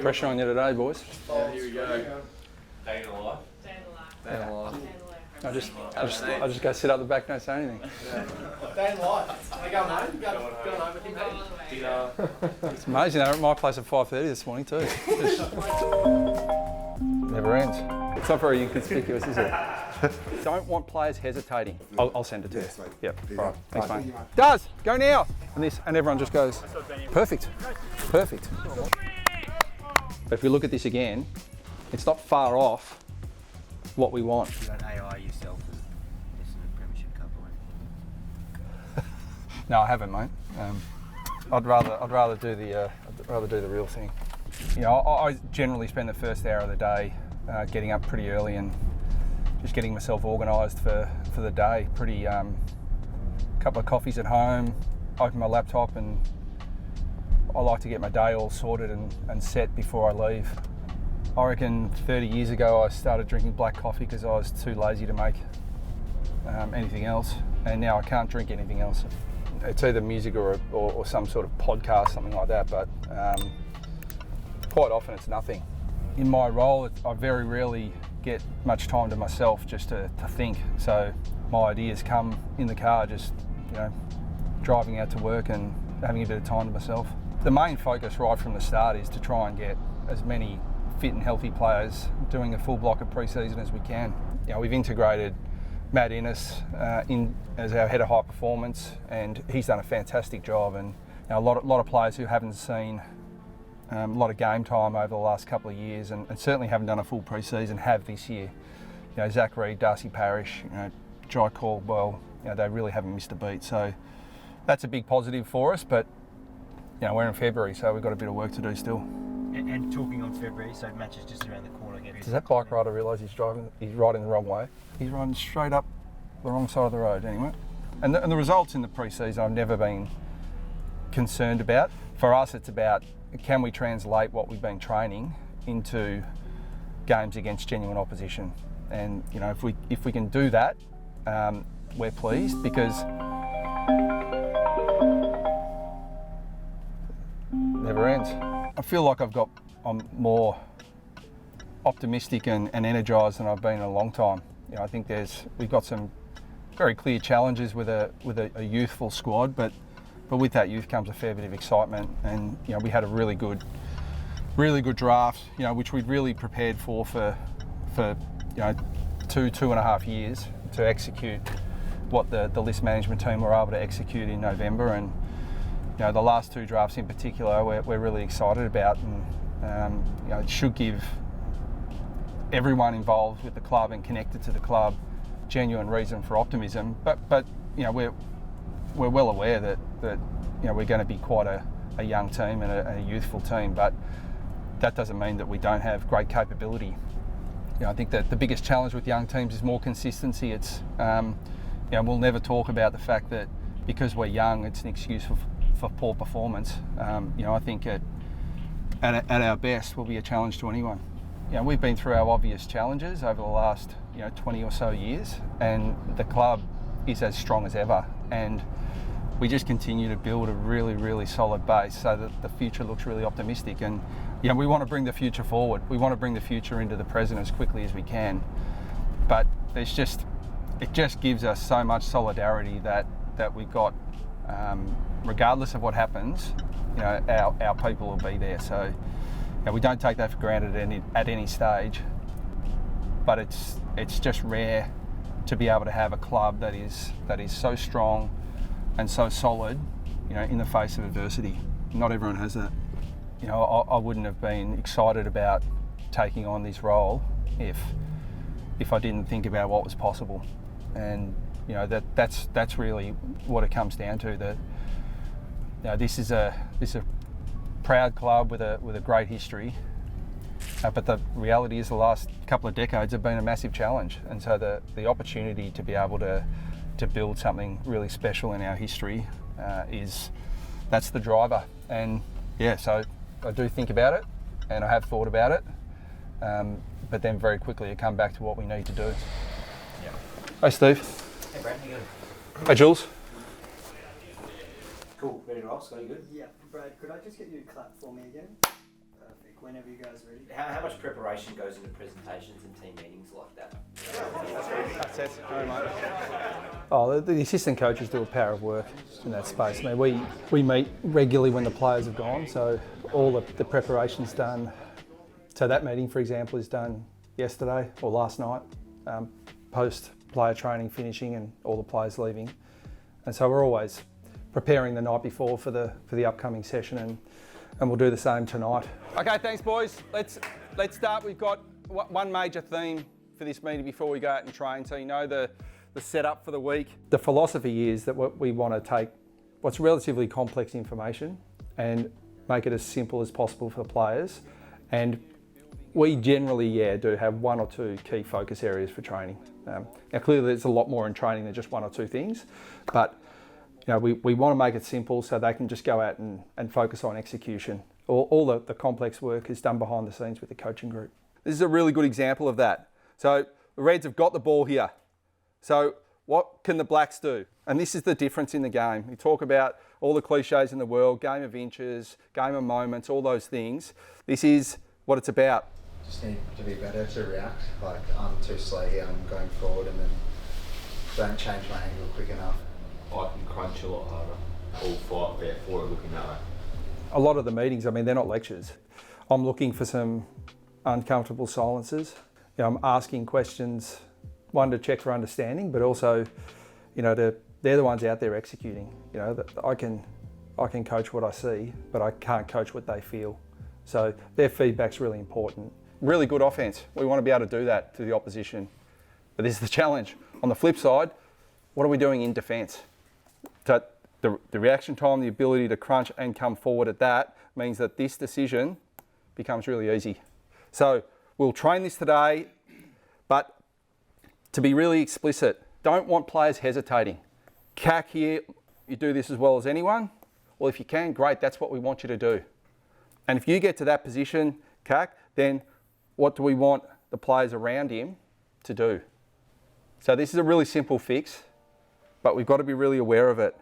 Pressure on you today, boys. Yeah, here we go. Day in the life. Day in the life. I just go sit up the back, don't say anything. Day in the life. Are you going home? Going home with him, mate? It's amazing. They're at my place at 5:30 this morning too. Never ends. It's not very inconspicuous, is it? Don't want players hesitating. I'll send it to you. Yep. All right. Thanks, mate. Does go now. And everyone just goes. Perfect. Perfect. But if we look at this again, it's not far off what we want. You don't AI yourself as Essendon Premiership Cup winner? No, I haven't, mate. I'd rather do the real thing. You know, I generally spend the first hour of the day getting up pretty early and just getting myself organised for the day. Couple of coffees at home, open my laptop, and I like to get my day all sorted and set before I leave. I reckon 30 years ago I started drinking black coffee because I was too lazy to make anything else, and now I can't drink anything else. It's either music or some sort of podcast, something like that, but quite often it's nothing. In my role, I very rarely get much time to myself just to think, so my ideas come in the car, just driving out to work and having a bit of time to myself. The main focus right from the start is to try and get as many fit and healthy players doing a full block of pre-season as we can. We've integrated Matt Innes in as our head of high performance, and he's done a fantastic job. And a lot of players who haven't seen a lot of game time over the last couple of years, and certainly haven't done a full pre-season, have this year. Zach Reed, Darcy Parish, Jai Caldwell, they really haven't missed a beat. So that's a big positive for us. But we're in February, so we've got a bit of work to do still. And talking on February, so match is just around the corner again. Does that bike rider realise he's riding the wrong way? He's riding straight up the wrong side of the road anyway. And the results in the pre-season I've never been concerned about. For us, it's about, can we translate what we've been training into games against genuine opposition? And if we can do that, we're pleased, because never ends. I feel like I'm more optimistic and energised than I've been in a long time. I think we've got some very clear challenges with a youthful squad, but with that youth comes a fair bit of excitement. And we had a really good draft, which we'd really prepared for 2.5 years to execute what the list management team were able to execute in November. And the last two drafts in particular, we're really excited about, and it should give everyone involved with the club and connected to the club genuine reason for optimism. But we're well aware that we're going to be quite a young team and a youthful team, but that doesn't mean that we don't have great capability. I think that the biggest challenge with young teams is more consistency. It's we'll never talk about the fact that because we're young, it's an excuse for poor performance. I think at our best, we'll be a challenge to anyone. We've been through our obvious challenges over the last 20 or so years, and the club is as strong as ever. And we just continue to build a really, really solid base so that the future looks really optimistic. And we want to bring the future forward. We want to bring the future into the present as quickly as we can. But it just gives us so much solidarity that we've got. Regardless of what happens, our people will be there. So we don't take that for granted at any stage. But it's just rare to be able to have a club that is so strong and so solid, in the face of adversity. Not everyone has that. I wouldn't have been excited about taking on this role if I didn't think about what was possible. And that's really what it comes down to. That this is a proud club with a great history, but the reality is the last couple of decades have been a massive challenge, and so the opportunity to be able to build something really special in our history that's the driver. And so I do think about it, and I have thought about it, but then very quickly it come back to what we need to do. Yeah. Hey Steve. Hey Brad, how you going? Hey Jules. Cool, ready to roll? Scotty, good? Yeah, Brad, could I just get you to clap for me again? Perfect. whenever you guys are ready. How much preparation goes into presentations and team meetings like that? That's it. Oh, the assistant coaches do a power of work in that space. I mean, we meet regularly when the players have gone, so all the preparation's done. So that meeting, for example, is done yesterday or last night, post player training finishing and all the players leaving. And so we're always preparing the night before for the upcoming session, and we'll do the same tonight. Okay, thanks boys. Let's start. We've got one major theme for this meeting before we go out and train, so you know the setup for the week. The philosophy is that we want to take what's relatively complex information and make it as simple as possible for the players. And we generally, do have one or two key focus areas for training. Now clearly there's a lot more in training than just one or two things, but we want to make it simple so they can just go out and focus on execution. All the complex work is done behind the scenes with the coaching group. This is a really good example of that. So the Reds have got the ball here. So what can the Blacks do? And this is the difference in the game. We talk about all the cliches in the world, game of inches, game of moments, all those things. This is what it's about. Just need to be better to react. Like, I'm too slow here, I'm going forward and then don't change my angle quick enough. I can crunch a lot harder. All fight about for it looking that way. A lot of the meetings, I mean, they're not lectures. I'm looking for some uncomfortable silences. I'm asking questions, one to check for understanding, but also, they're the ones out there executing. I can coach what I see, but I can't coach what they feel. So their feedback's really important. Really good offense. We want to be able to do that to the opposition. But this is the challenge. On the flip side, what are we doing in defence? So the reaction time, the ability to crunch and come forward at that means that this decision becomes really easy. So we'll train this today, but to be really explicit, don't want players hesitating. CAC here, you do this as well as anyone. Well, if you can, great, that's what we want you to do. And if you get to that position, CAC, then what do we want the players around him to do? So this is a really simple fix, but we've got to be really aware of it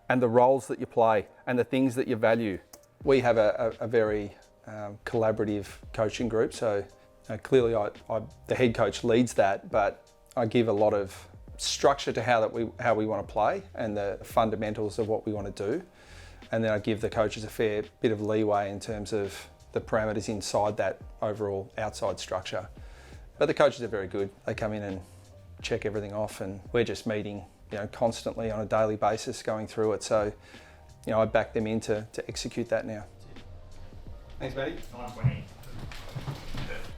and the roles that you play and the things that you value. We have a very collaborative coaching group, so clearly the head coach leads that, but I give a lot of structure to how we want to play and the fundamentals of what we want to do. And then I give the coaches a fair bit of leeway in terms of the parameters inside that overall outside structure. But the coaches are very good. They come in and check everything off, and we're just meeting constantly on a daily basis going through it. So I back them in to execute that now. Thanks, Matty. 920.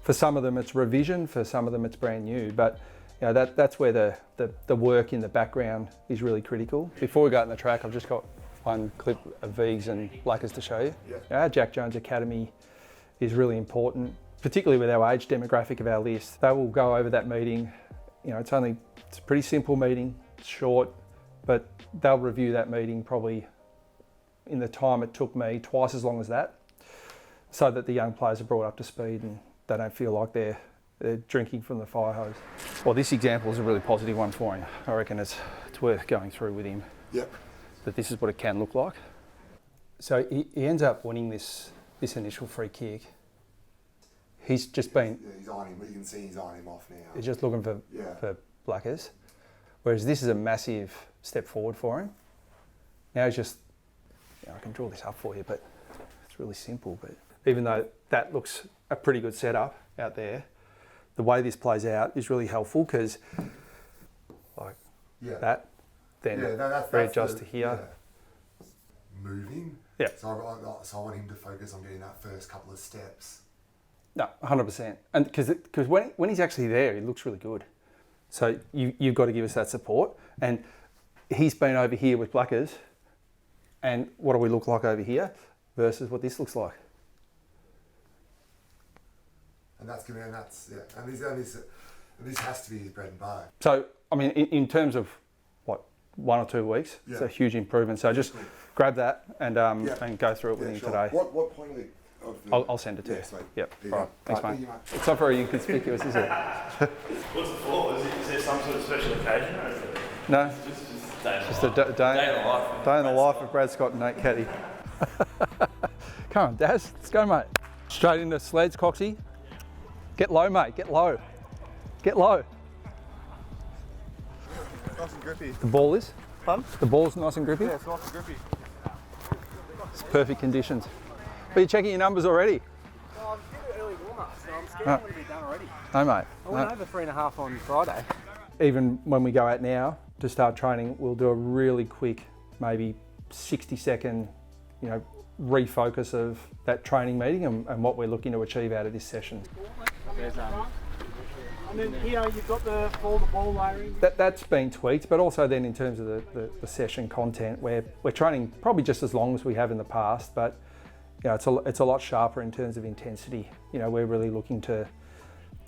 For some of them it's revision, for some of them it's brand new, but that's where the work in the background is really critical. Before we go out on the track, I've just got one clip of Vigs and Blackers to show you. Yeah. Our Jack Jones Academy is really important, particularly with our age demographic of our list. They will go over that meeting. It's a pretty simple meeting, it's short, but they'll review that meeting probably in the time it took me, twice as long as that, so that the young players are brought up to speed and they don't feel like they're drinking from the fire hose. Well, this example is a really positive one for him. I reckon it's worth going through with him. Yep. That this is what it can look like. So he ends up winning this initial free kick. He's just been... Yeah, he's eyeing him. You can see he's eyeing him off now. He's just looking for Blackers. Whereas this is a massive step forward for him. Now he's just... I can draw this up for you, but it's really simple. But even though that looks a pretty good setup out there, the way this plays out is really helpful because that, then readjust to here. Yeah. Moving. Yeah. So I want him to focus on getting that first couple of steps. No, 100%. And because when he's actually there, he looks really good. So you've got to give us that support. And he's been over here with Blackers, and what do we look like over here versus what this looks like? And that's going to, and that's, yeah. And this has to be his bread and butter. So, I mean, in terms of, 1 or 2 weeks, it's a huge improvement. So just grab that and go through it with him today. What point of the... I'll send it to you. Sweet. Yep. All right. Thanks, mate. Thank you, mate. It's not very inconspicuous, is it? What's it for? Is there some sort of special occasion or is it No. just a day in the life? Day in the life of Brad Scott and Nate Caddy. Come on, Daz. Let's go, mate. Straight into sleds, Coxie. Get low, mate, get low. Get low. Nice and grippy. The ball is? Pardon? The ball's nice and grippy? Yeah, it's nice and grippy. It's perfect conditions. But you're checking your numbers already? Oh, I'm getting an early warm-up, so I'm scared No. I'm going to be done already. No, mate. I went over 3.5 on Friday. Even when we go out now to start training, we'll do a really quick, maybe 60-second, refocus of that training meeting and what we're looking to achieve out of this session. And then here you've got the ball layering. That's been tweaked, but also then in terms of the session content, we're training probably just as long as we have in the past, but it's a lot sharper in terms of intensity. We're really looking to,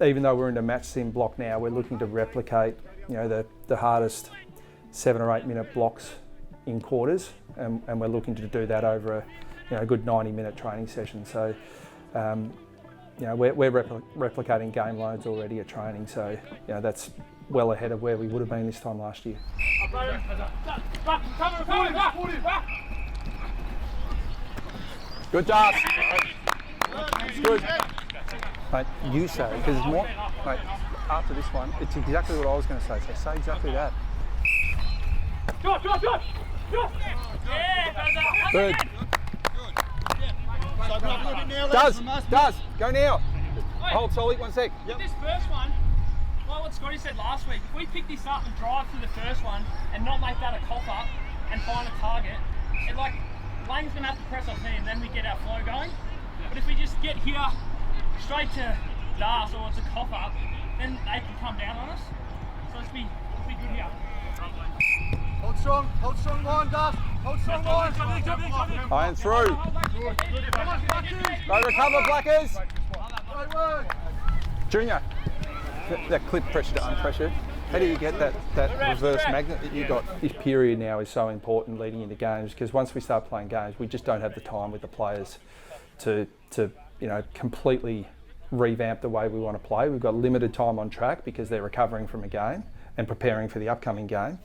even though we're in a match sim block now, we're looking to replicate the hardest 7 or 8 minute blocks in quarters, and we're looking to do that over a good 90-minute training session. So we're replicating game loads already at training, so that's well ahead of where we would have been this time last year. Good, Dars. It's good. Mate, you say, because more, mate, after this one, it's exactly what I was going to say, so say exactly that. Good. Does, go now. Hold solid, 1 sec. With this first one, like what Scotty said last week, if we pick this up and drive through the first one and not make that a cough up and find a target, Lane's going to have to press off me and then we get our flow going. But if we just get here straight to Dars or it's a cough up, then they can come down on us. So let's be good here. Hold strong line, Duff. Hold strong line. Iron through. Go recover, Blackers. Junior, that clip pressure to unpressure. How do you get that reverse magnet that you got? This period now is so important leading into games, because once we start playing games, we just don't have the time with the players to completely revamp the way we want to play. We've got limited time on track because they're recovering from a game and preparing for the upcoming game.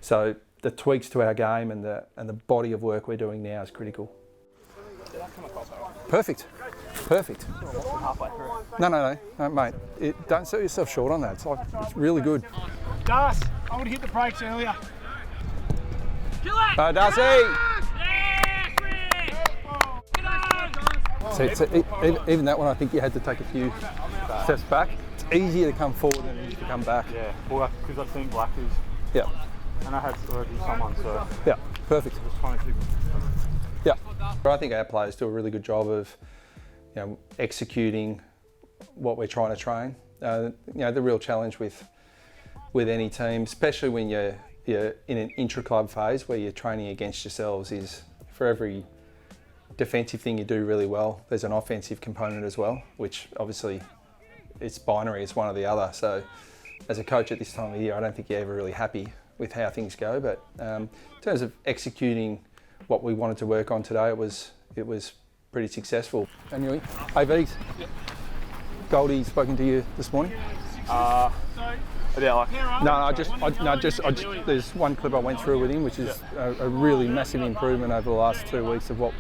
So the tweaks to our game and the body of work we're doing now is critical. Perfect. No, mate. Don't sell yourself short on that. It's really good. Das, I would have hit the brakes earlier. Darcy! Even that one, I think you had to take a few steps back. It's easier to come forward than it is to come back. Yeah, well, because I've seen Blackers. Yeah. And I had already someone, so. Yeah, perfect. Just trying to keep. Yeah. I think our players do a really good job of executing what we're trying to train. The real challenge with any team, especially when you're in an intra-club phase where you're training against yourselves, is for every defensive thing you do really well, there's an offensive component as well, which obviously it's binary, it's one or the other. So as a coach at this time of year, I don't think you're ever really happy with how things go, but in terms of executing what we wanted to work on today, it was pretty successful. And AVs, Goldie spoken to you this morning? There's one clip I went through with him, which is a really massive improvement over the last 2 weeks of what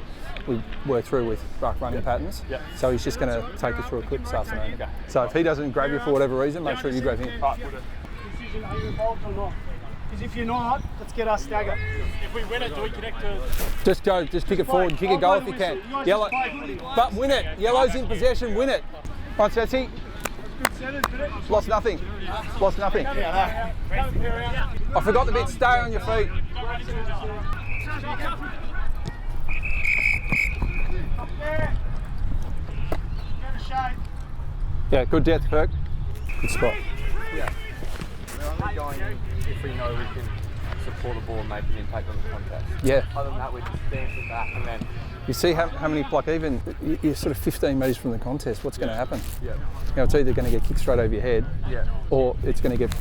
we worked through with ruck running patterns. Yep. So he's just going to take us through a clip this afternoon. Okay. So if he doesn't grab you for whatever reason, make sure you grab him. Decision, are you involved or not? Because if you're not, let's get us staggered. If we win it, do we connect to... Just kick it forward and kick a goal if you can. Yellow, but win it. Yellow's in possession, win it. Once that's it. Lost nothing. I forgot the bit, stay on your feet. Yeah, good depth, Perk. Good spot. Yeah. We're only going if we know we can support the ball and make an impact on the contact. Yeah. Other than that, we just dance it back and then... You see how many, even you're sort of 15 metres from the contest, what's going to happen? Yeah. It's either going to get kicked straight over your head, or it's going to get,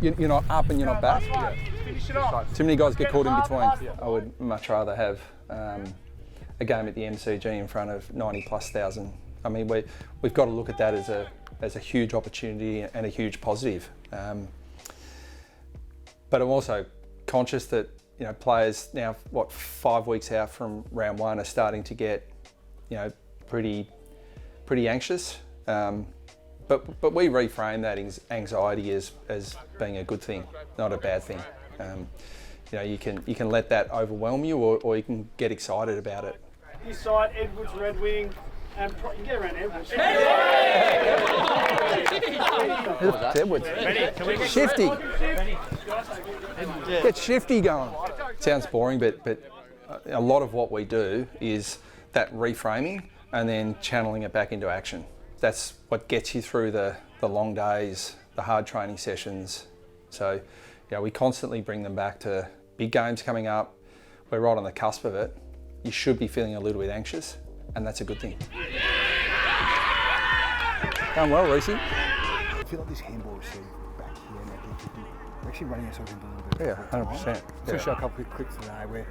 you're not up and you're not back. Yeah. Finish it off. Too many guys get caught in between. Yeah. I would much rather have a game at the MCG in front of 90,000+. I mean, we've got to look at that as a huge opportunity and a huge positive. But I'm also conscious that players now, 5 weeks out from round one, are starting to get pretty pretty anxious. But we reframe that anxiety as being a good thing, not a bad thing. You can let that overwhelm you, or you can get excited about it. This side, Edwards, Red Wing, and you can get around Edwards. It's Edwards. Shifty. Get shifty going. Sounds boring, but a lot of what we do is that reframing and then channeling it back into action. That's what gets you through the long days, the hard training sessions. So, we constantly bring them back to big games coming up. We're right on the cusp of it. You should be feeling a little bit anxious, and that's a good thing. Going well, Reece. I feel like this handball receive back here and we're actually running ourselves into a little bit. Yeah, 100%. Especially a couple of clicks today where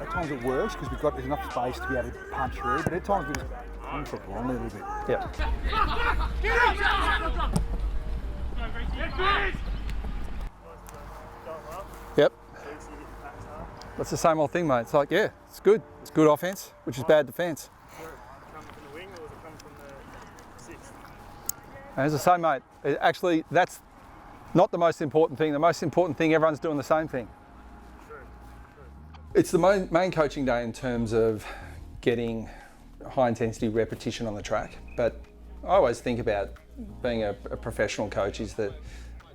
at times it works because there's enough space to be able to punch through, but at times we just run for it a little bit. Yeah. Yep. That's the same old thing, mate. It's like, yeah, it's good. It's good offense, which is bad defense. And as I say, mate, actually, that's not the most important thing. The most important thing, everyone's doing the same thing. It's the main coaching day in terms of getting high intensity repetition on the track. But I always think about being a professional coach is that,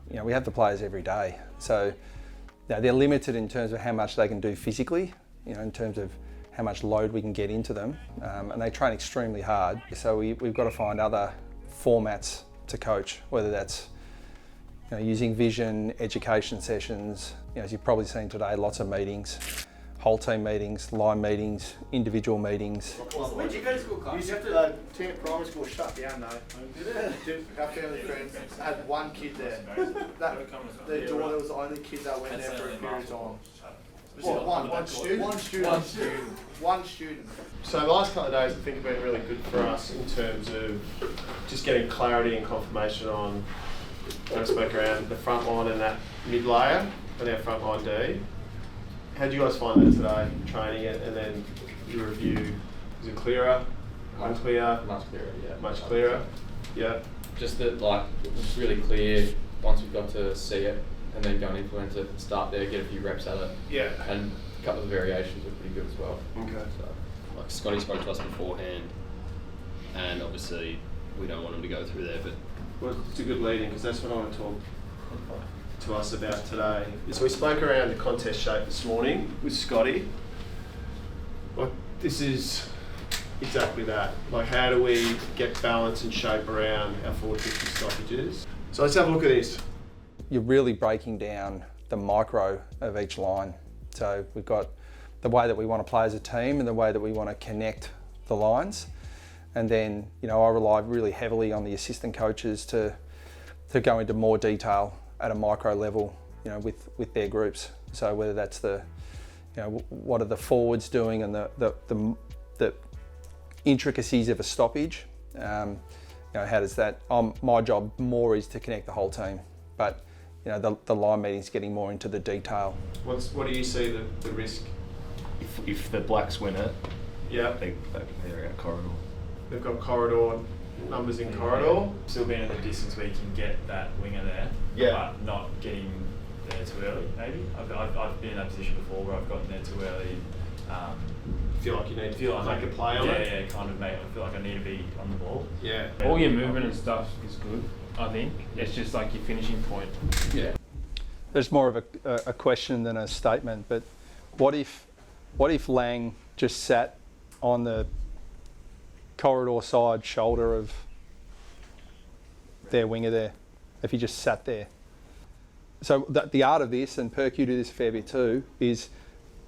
we have the players every day. So they're limited in terms of how much they can do physically, in terms of how much load we can get into them. And they train extremely hard. So we've got to find other formats to coach, whether that's using vision, education sessions. As you've probably seen today, lots of meetings, whole team meetings, line meetings, individual meetings. Where'd you go to school, Carl? You have to team at primary school shut down though. Our family friends had one kid there. Their daughter was the only kid that went there for a period of time. One student. So the last couple of days I think have been really good for us in terms of just getting clarity and confirmation on, when I spoke around the front line and that mid layer and our front line D. How did you guys find that today, training it, and then your review? Is it clearer? Unclear? Much clearer, yeah. Much clearer? Yeah. Just that, it's really clear once we've got to see it and then go and implement it, start there, get a few reps at it. Yeah. And a couple of the variations are pretty good as well. Okay. So, Scotty spoke to us beforehand, and obviously we don't want him to go through there, but... Well, it's a good lead-in because that's what I want to talk to us about today. So we spoke around the contest shape this morning with Scotty. This is exactly that. How do we get balance and shape around our 450 stoppages? So let's have a look at this. You're really breaking down the micro of each line. So we've got the way that we want to play as a team and the way that we want to connect the lines. And then, I rely really heavily on the assistant coaches to go into more detail at a micro level, with their groups. So whether that's what are the forwards doing and the intricacies of a stoppage, how does that, my job more is to connect the whole team. But the line meeting's getting more into the detail. What do you see the risk? If the Blacks win it, yeah, they're out corridor. They've got corridor numbers in corridor. Still being in the distance where you can get that winger there, but not getting there too early. Maybe I've been in that position before where I've gotten there too early. Feel like you need to make a play on it. Yeah, kind of. I feel like I need to be on the ball. Yeah. All your movement and stuff is good. I think it's just like your finishing point. Yeah. There's more of a question than a statement, but what if Lang just sat on the corridor side shoulder of their winger there, if he just sat there? So the art of this, and Perk, you do this a fair bit too, is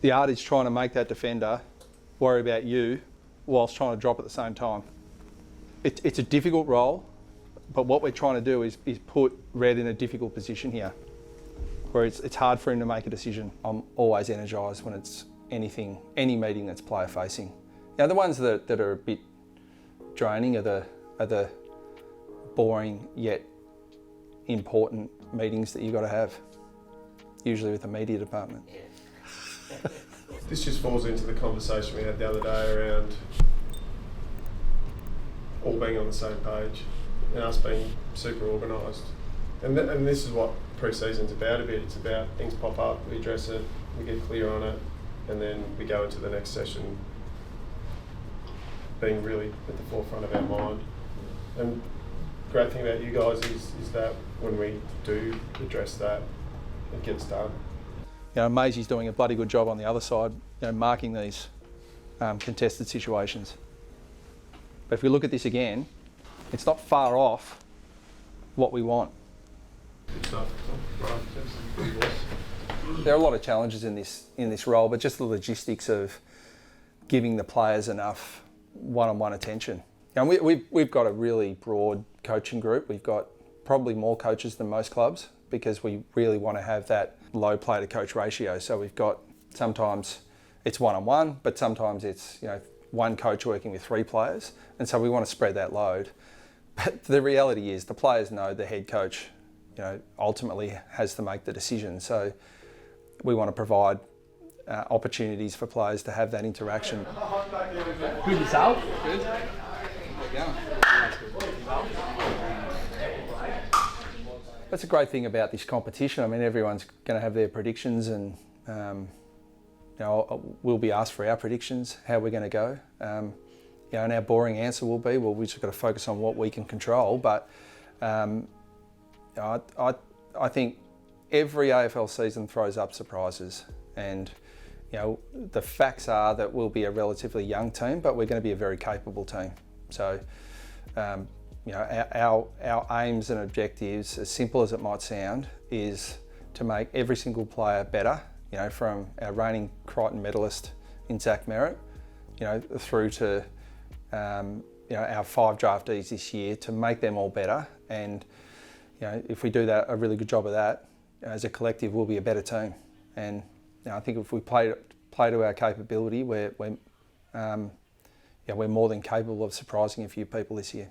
the art is trying to make that defender worry about you whilst trying to drop at the same time. It's a difficult role, but what we're trying to do is put Red in a difficult position here, where it's hard for him to make a decision. I'm always energised when it's any meeting that's player facing. The ones that are a bit draining are the boring yet important meetings that you've got to have, usually with the media department. This just falls into the conversation we had the other day around all being on the same page and us being super organised. And this is what pre-season's about a bit. It's about things pop up, we address it, we get clear on it, and then we go into the next session being really at the forefront of our mind. And the great thing about you guys is that when we do address that, it gets done. You know, Maisie's doing a bloody good job on the other side, you know, marking these contested situations. But if we look at this again, it's not far off what we want. There are a lot of challenges in this role, but just the logistics of giving the players enough one-on-one attention. And we've got a really broad coaching group. We've got probably more coaches than most clubs because we really want to have that low player to coach ratio. So we've got, sometimes it's one-on-one, but sometimes it's, you know, one coach working with 3 players. And so we want to spread that load. But the reality is the players know the head coach, you know, ultimately has to make the decision. So we want to provide opportunities for players to have that interaction. Good yourself? Good. That's a great thing about this competition. I mean, everyone's going to have their predictions, and you know, we'll be asked for our predictions, how we're going to go. You know, and our boring answer will be, well, we've just got to focus on what we can control. But I think every AFL season throws up surprises, and you know, the facts are that we'll be a relatively young team, but we're going to be a very capable team. So, you know, our aims and objectives, as simple as it might sound, is to make every single player better. You know, from our reigning Crichton medalist in Zach Merritt, you know, through to you know, our 5 draftees this year, to make them all better. And you know, if we do that, a really good job of that, as a collective, we'll be a better team. And you know, I think if we play to our capability, we're more than capable of surprising a few people this year.